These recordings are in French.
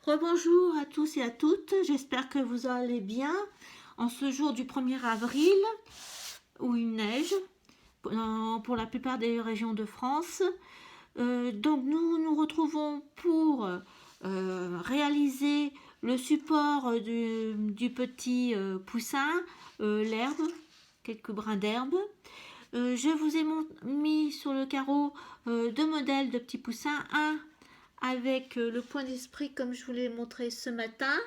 Rebonjour à tous et à toutes, j'espère que vous allez bien en ce jour du 1er avril où il neige pour la plupart des régions de France. Donc nous nous retrouvons pour réaliser le support du petit poussin, l'herbe, quelques brins d'herbe. Je vous ai mis sur le carreau deux modèles de petits poussins, un avec le point d'esprit comme je vous l'ai montré ce matin.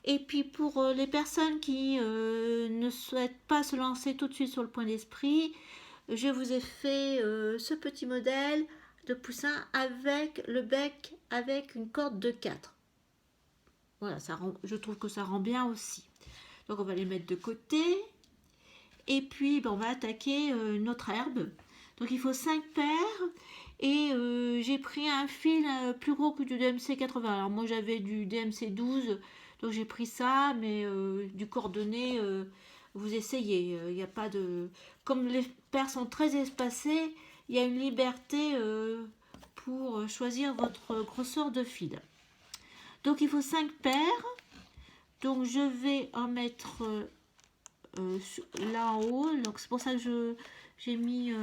Et puis pour les personnes qui ne souhaitent pas se lancer tout de suite sur le point d'esprit, je vous ai fait ce petit modèle de poussin avec le bec avec une corde de 4. Voilà, je trouve que ça rend bien aussi. Donc on va les mettre de côté. Et puis on va attaquer notre herbe. Donc il faut 5 paires. Et j'ai pris un fil plus gros que du DMC 80. Alors moi j'avais du DMC 12, donc j'ai pris ça, mais du coordonné, vous essayez. Il n'y a pas de. Comme les paires sont très espacées, il y a une liberté pour choisir votre grosseur de fil. Donc il faut 5 paires. Donc je vais en mettre là en haut. Donc c'est pour ça que j'ai mis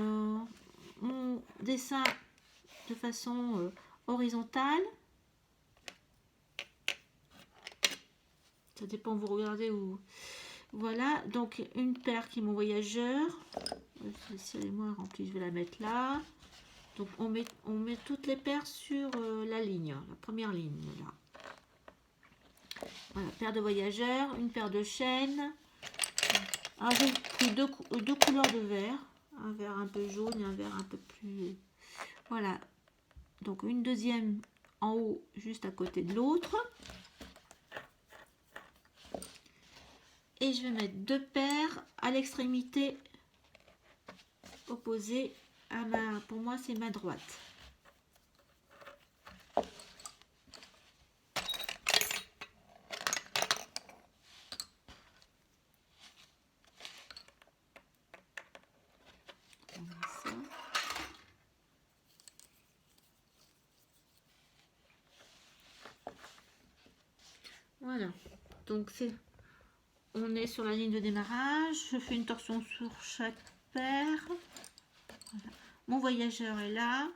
mon dessin de façon horizontale. Ça dépend, vous regardez où. Voilà, donc une paire qui est mon voyageur. Si elle est moins remplie, je vais la mettre là. Donc on met toutes les paires sur la ligne, la première ligne là. Voilà, paire de voyageurs, une paire de chaînes. Alors j'ai pris deux couleurs de vert, un vert un peu jaune et un vert un peu plus. Voilà, donc une deuxième en haut juste à côté de l'autre. Et je vais mettre deux paires à l'extrémité opposée à pour moi c'est ma droite. Voilà, donc on est sur la ligne de démarrage. Je fais une torsion sur chaque paire. Voilà. Mon voyageur est là.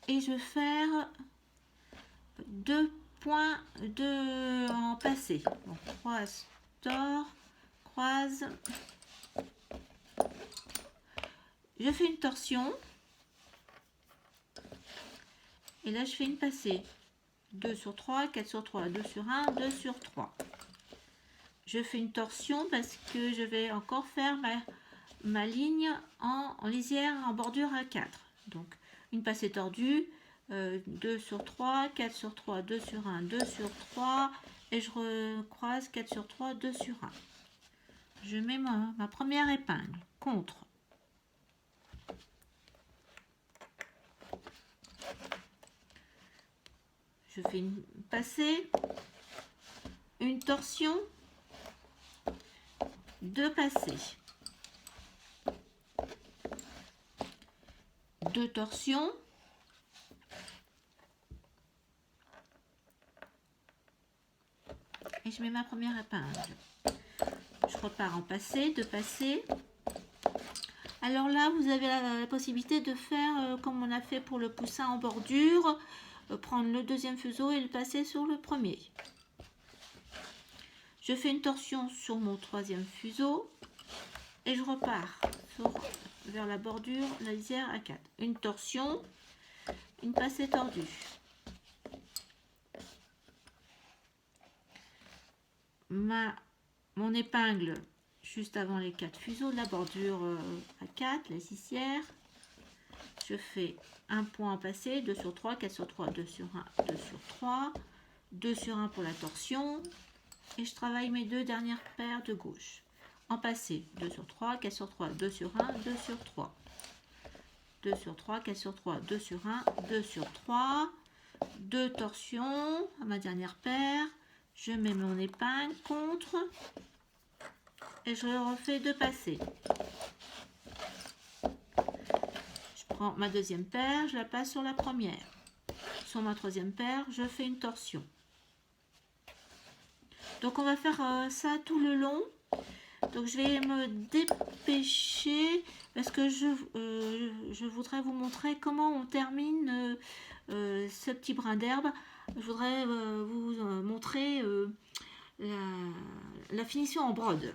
Et je vais faire 2 points en passé. Donc, croise, tord, croise. Je fais une torsion. Et là, je fais une passée. 2 sur 3, 4 sur 3, 2 sur 1, 2 sur 3. Je fais une torsion parce que je vais encore faire ma ligne en lisière en bordure à 4. Donc, une passée tordue, 2 sur 3, 4 sur 3, 2 sur 1, 2 sur 3. Et je recroise 4 sur 3, 2 sur 1. Je mets ma première épingle contre. Je fais une passée, une torsion, 2 passées, 2 torsions, et je mets ma première épingle. Je repars en passé, 2 passés. Alors là, vous avez la possibilité de faire comme on a fait pour le poussin en bordure, prendre le deuxième fuseau et le passer sur le premier. Je fais une torsion sur mon troisième fuseau et je repars vers la bordure, la lisière à 4. Une torsion, une passée tordue. Mon épingle juste avant les 4 fuseaux de la bordure à 4, la lisière. Je fais un point en passé, 2 sur 3, 4 sur 3, 2 sur 1, 2 sur 3, 2 sur 1 pour la torsion. Et je travaille mes 2 dernières paires de gauche. En passé, 2 sur 3, 4 sur 3, 2 sur 1, 2 sur 3. 2 sur 3, 4 sur 3, 2 sur 1, 2 sur 3. 2 torsions à ma dernière paire. Je mets mon épingle contre. Et je refais 2 passés. Je prends ma deuxième paire, je la passe sur la première. sur ma troisième paire, je fais une torsion. Donc on va faire ça tout le long. Donc je vais me dépêcher parce que je voudrais vous montrer comment on termine ce petit brin d'herbe. Je voudrais vous montrer la finition en brode.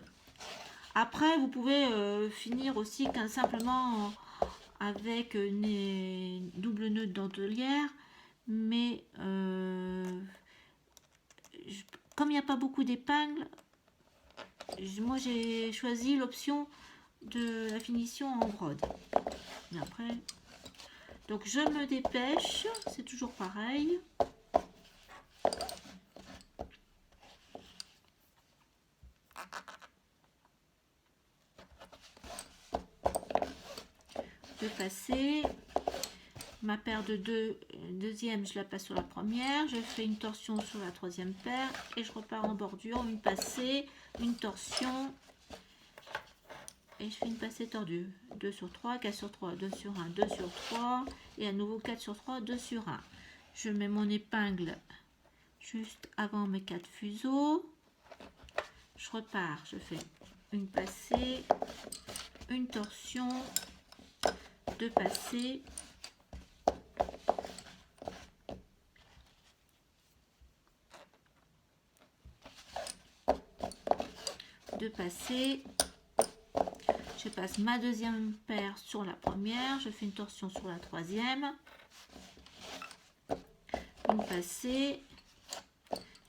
Après vous pouvez finir aussi simplement avec une double nœud de dentelière, mais comme il n'y a pas beaucoup d'épingles, moi j'ai choisi l'option de la finition en brode. Et après, donc je me dépêche, c'est toujours pareil. De passer ma paire de deuxième, je la passe sur la première, je fais une torsion sur la troisième paire et je repars en bordure, une passée, une torsion et je fais une passée tordue. 2 sur 3, 4 sur 3, 2 sur 1, 2 sur 3 et à nouveau 4 sur 3, 2 sur 1. Je mets mon épingle juste avant mes 4 fuseaux. Je repars, je fais une passée, une torsion, 2 passées, je passe ma deuxième paire sur la première, je fais une torsion sur la troisième, une passée,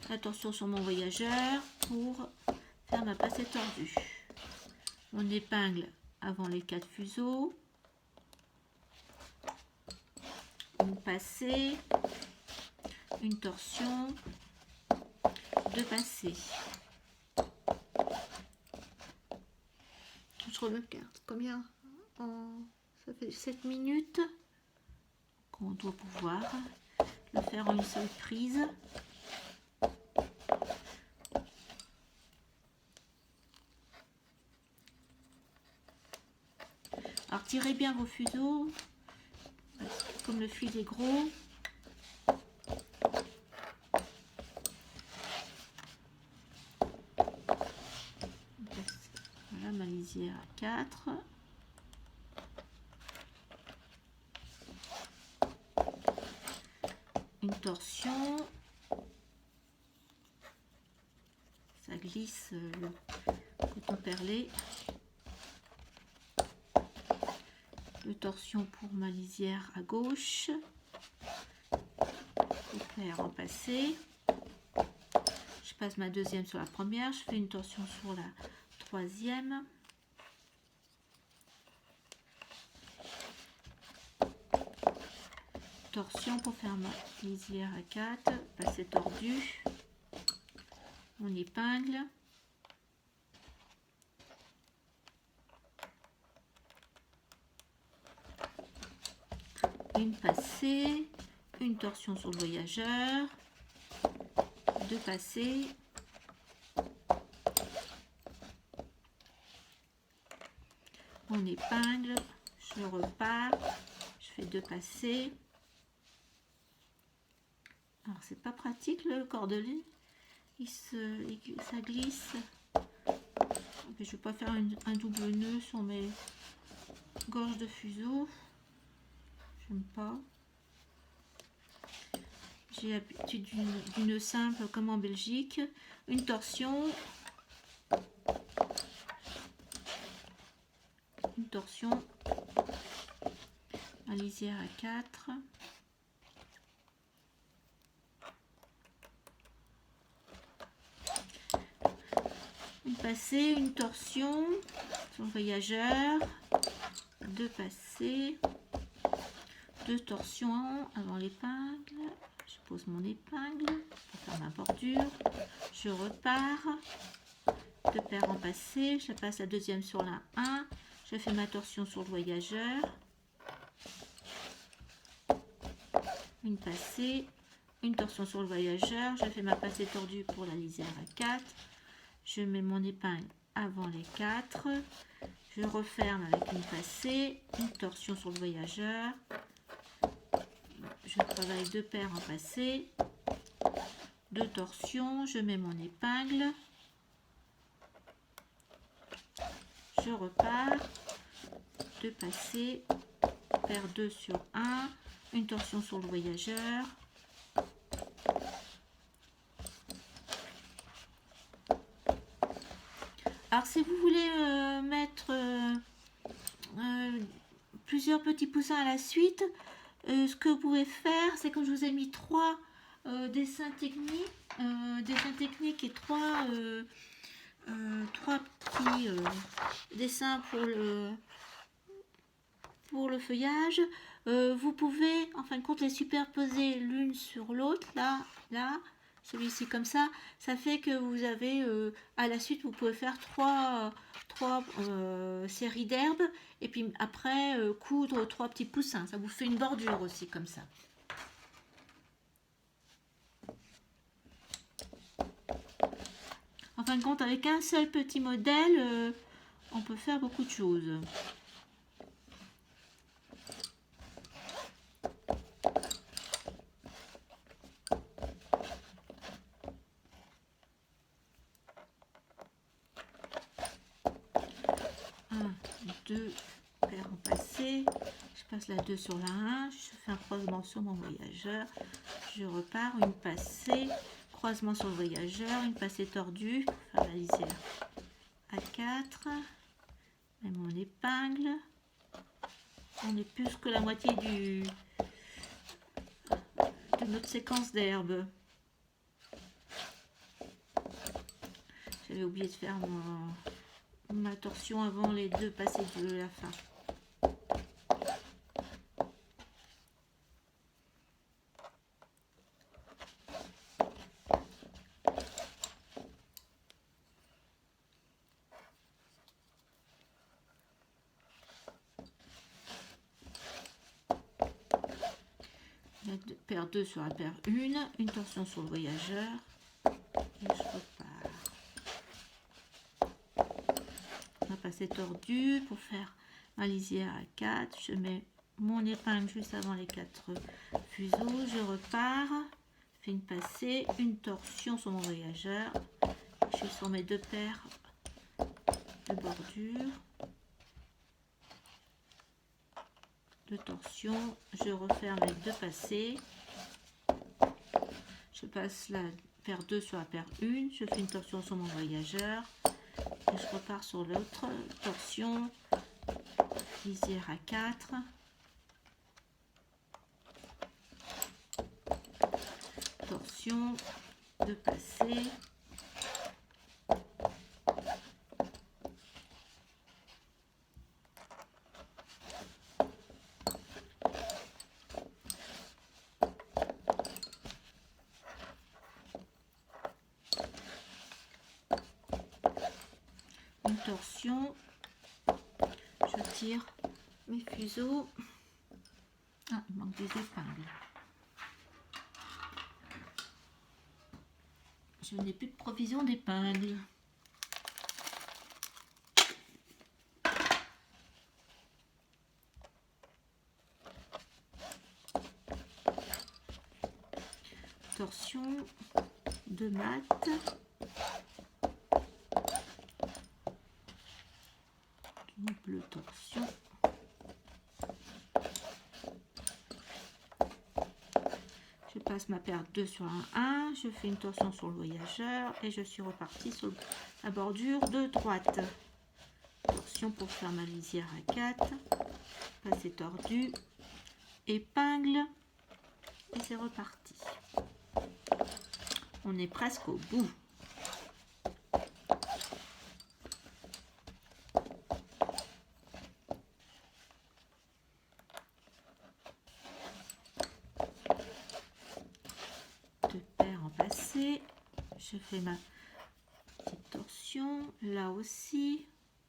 la torsion sur mon voyageur pour faire ma passée tordue. Mon épingle avant les 4 fuseaux, une passée, une torsion, 2 passées. Je regarde combien, ça fait 7 minutes qu'on doit pouvoir le faire en une seule prise. Alors tirez bien vos fuseaux, comme le fil est gros. Voilà ma lisière à 4. Une torsion. Ça glisse le coton perlé. De torsion pour ma lisière à gauche. Faire en passé. Je passe ma deuxième sur la première, je fais une torsion sur la troisième. Torsion pour faire ma lisière à 4, passé tordu. Mon épingle. Une passée, une torsion sur le voyageur, 2 passées, mon épingle, je repars, je fais 2 passées. Alors c'est pas pratique le cordelet, ça glisse. Je vais pas faire un double nœud sur mes gorges de fuseau. J'aime pas. J'ai l'habitude du nœud simple comme en Belgique. Une torsion. Une torsion. Ma lisière à 4. Une passée, une torsion sur le voyageur. 2 passées. 2 torsions avant l'épingle. Je pose mon épingle pour faire ma bordure. Je repars. 2 paires en passé. Je passe la deuxième sur la 1. Je fais ma torsion sur le voyageur. Une passée. Une torsion sur le voyageur. Je fais ma passée tordue pour la lisière à 4. Je mets mon épingle avant les 4. Je referme avec une passée. Une torsion sur le voyageur. Je travaille 2 paires en passé, 2 torsions, je mets mon épingle, je repars, 2 passés, paire 2 sur 1, une torsion sur le voyageur, alors si vous voulez mettre plusieurs petits poussins à la suite, ce que vous pouvez faire, c'est que je vous ai mis 3 dessins techniques et 3 petits dessins pour le feuillage. Vous pouvez en fin de compte les superposer l'une sur l'autre, là, celui-ci comme ça fait que vous avez à la suite vous pouvez faire 3 séries d'herbes et puis après coudre 3 petits poussins, ça vous fait une bordure aussi comme ça. En fin de compte, avec un seul petit modèle, on peut faire beaucoup de choses. Un, 2 paires en passé, je passe la 2 sur la 1, je fais un croisement sur mon voyageur, je repars, une passée, croisement sur le voyageur, une passée tordue, pour faire la lisière à 4, mets mon épingle, on est plus que la moitié de notre séquence d'herbes. J'avais oublié de faire ma torsion avant les 2 passés de la fin. Paire 2 sur la paire 1, une torsion sur le voyageur et je repars. On va passer tordu pour faire ma lisière à 4, je mets mon épingle juste avant les 4 fuseaux, je repars, je fais une passée, une torsion sur mon voyageur, je suis sur mes 2 paires de bordure, de torsion, je referme avec 2 passés, je passe la paire 2 sur la paire 1, je fais une torsion sur mon voyageur et je repars sur l'autre torsion, lisière à 4, torsion, 2 passés, une torsion, je tire mes fuseaux, ah il manque des épingles, je n'ai plus de provision d'épingles. Torsion, 2 mat, double torsion, je passe ma paire 2 sur un 1, je fais une torsion sur le voyageur et je suis repartie sur la bordure de droite. Torsion pour faire ma lisière à 4, passer tordu, épingle et c'est reparti. On est presque au bout. Je fais ma petite torsion là aussi.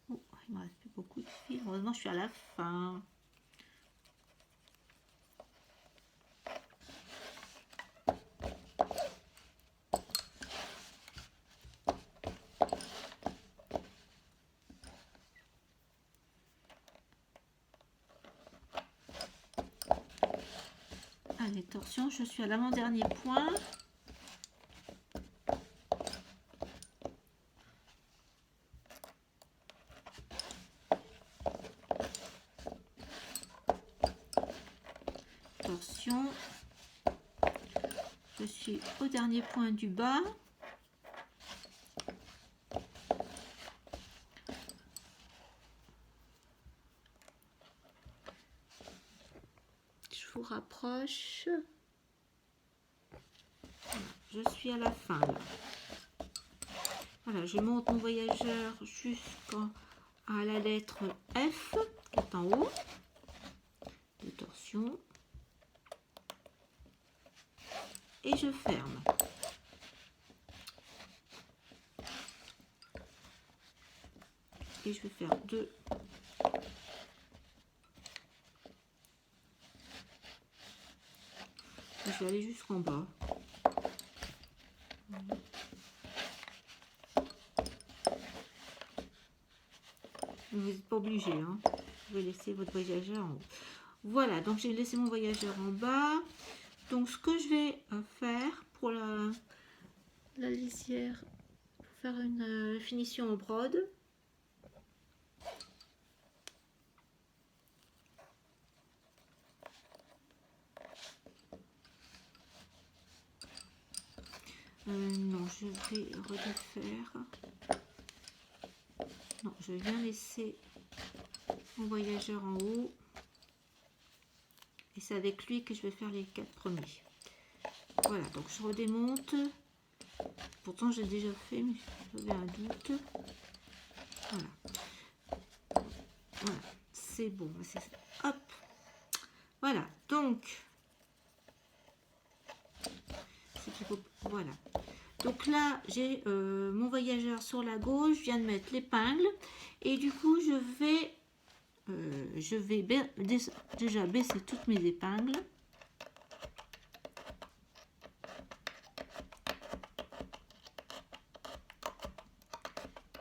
Oh, il me reste plus beaucoup de fil, heureusement je suis à la fin. Allez, torsion, je suis à l'avant-dernier point. Torsion. Je suis au dernier point du bas. Je vous rapproche. Voilà, je suis à la fin là. Voilà, je monte mon voyageur jusqu'à la lettre F qui est en haut de torsion et je ferme. Et je vais faire deux. Je vais aller jusqu'en bas. Vous n'êtes pas obligé, hein. Vous pouvez laisser votre voyageur en haut. Voilà, donc j'ai laissé mon voyageur en bas. Donc ce que je vais faire pour la lisière, pour faire une finition en brode. Non, je vais redéfaire. Non, je viens laisser mon voyageur en haut. Et c'est avec lui que je vais faire les 4 premiers. Voilà, donc je redémonte. Pourtant, j'ai déjà fait, mais j'avais un doute. Voilà. Voilà, c'est bon. Hop. Voilà, donc. Voilà. Donc là, j'ai mon voyageur sur la gauche. Je viens de mettre l'épingle. Et du coup, je vais déjà baisser toutes mes épingles.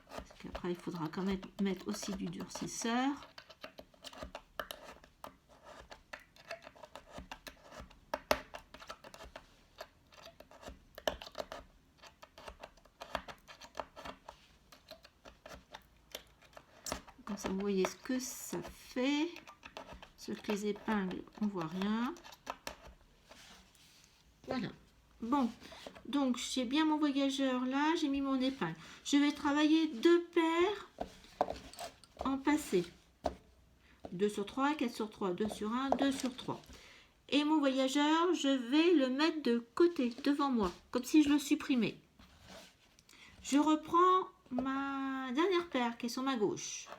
Parce qu'après, il faudra quand même mettre aussi du durcisseur. Comme ça, vous voyez ce que ça fait. Sauf que les épingles, on voit rien. Voilà. Bon, donc j'ai bien mon voyageur là, j'ai mis mon épingle. Je vais travailler 2 paires en passé. 2 sur 3, 4 sur 3, 2 sur 1, 2 sur 3. Et mon voyageur, je vais le mettre de côté, devant moi, comme si je le supprimais. Je reprends ma dernière paire qui est sur ma gauche.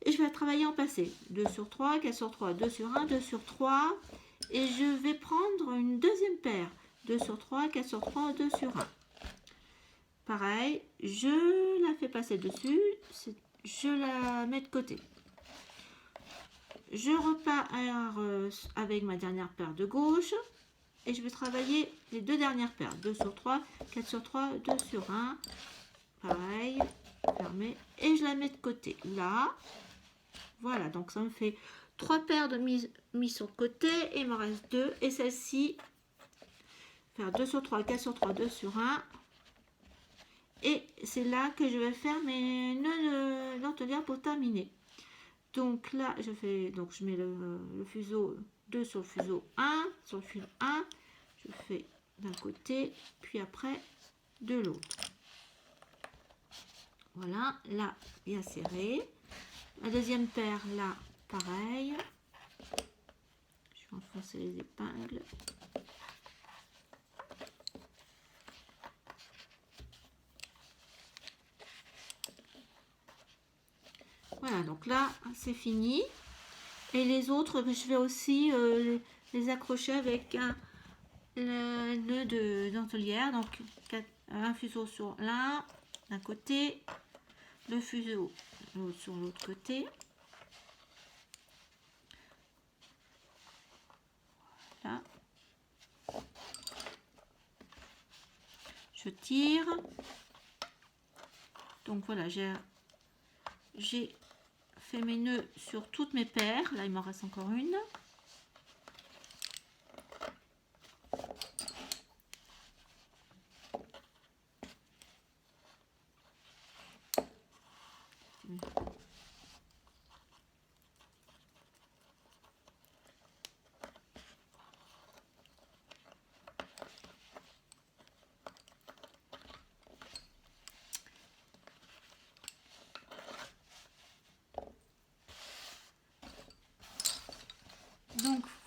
Et je vais travailler en passé. 2 sur 3, 4 sur 3, 2 sur 1, 2 sur 3. Et je vais prendre une deuxième paire. 2 sur 3, 4 sur 3, 2 sur 1. Pareil, je la fais passer dessus. Je la mets de côté. Je repars avec ma dernière paire de gauche. Et je vais travailler les 2 dernières paires. 2 sur 3, 4 sur 3, 2 sur 1. Pareil, fermé. Et je la mets de côté. Là, voilà, donc ça me fait 3 paires de mises sur le côté. Et il me reste 2. Et celle-ci, faire 2 sur 3, 4 sur 3, 2 sur 1. Et c'est là que je vais faire mes nœuds de dentelière pour terminer. Donc là, je mets le fuseau 2 sur le fuseau 1, sur le fil 1. Je fais d'un côté, puis après de l'autre. Voilà, là, bien serré. La deuxième paire, là, pareil. Je vais enfoncer les épingles. Voilà, donc là, c'est fini. Et les autres, je vais aussi les accrocher avec le nœud de dentelière. Donc, un fuseau sur l'un, d'un côté, le fuseau sur l'autre côté. Là. Je tire. Donc voilà, j'ai fait mes nœuds sur toutes mes paires. Là, il m'en reste encore une. Voilà. Donc là, je vais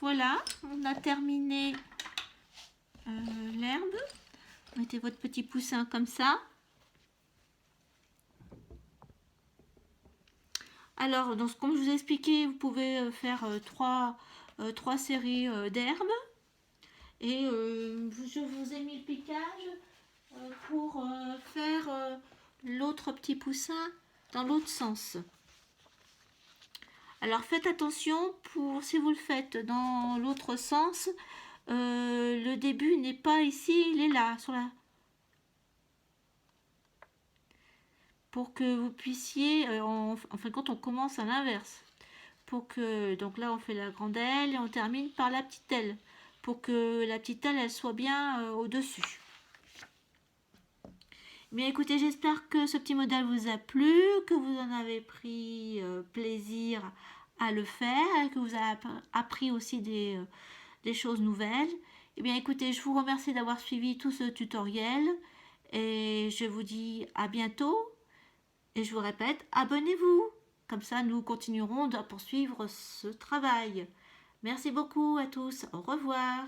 Voilà, on a terminé l'herbe. Mettez votre petit poussin comme ça. Alors, donc, comme je vous ai expliqué, vous pouvez faire trois séries d'herbes. Et je vous ai mis le piquage pour faire l'autre petit poussin dans l'autre sens. Alors faites attention, si vous le faites dans l'autre sens, le début n'est pas ici, il est là, pour que vous puissiez, en fin de compte on commence à l'inverse. Donc là on fait la grande aile et on termine par la petite aile, pour que la petite aile elle soit bien au-dessus. Bien écoutez, j'espère que ce petit modèle vous a plu, que vous en avez pris plaisir à le faire, et que vous avez appris aussi des choses nouvelles. Et bien écoutez, je vous remercie d'avoir suivi tout ce tutoriel et je vous dis à bientôt. Et je vous répète, abonnez-vous. Comme ça, nous continuerons à poursuivre ce travail. Merci beaucoup à tous. Au revoir.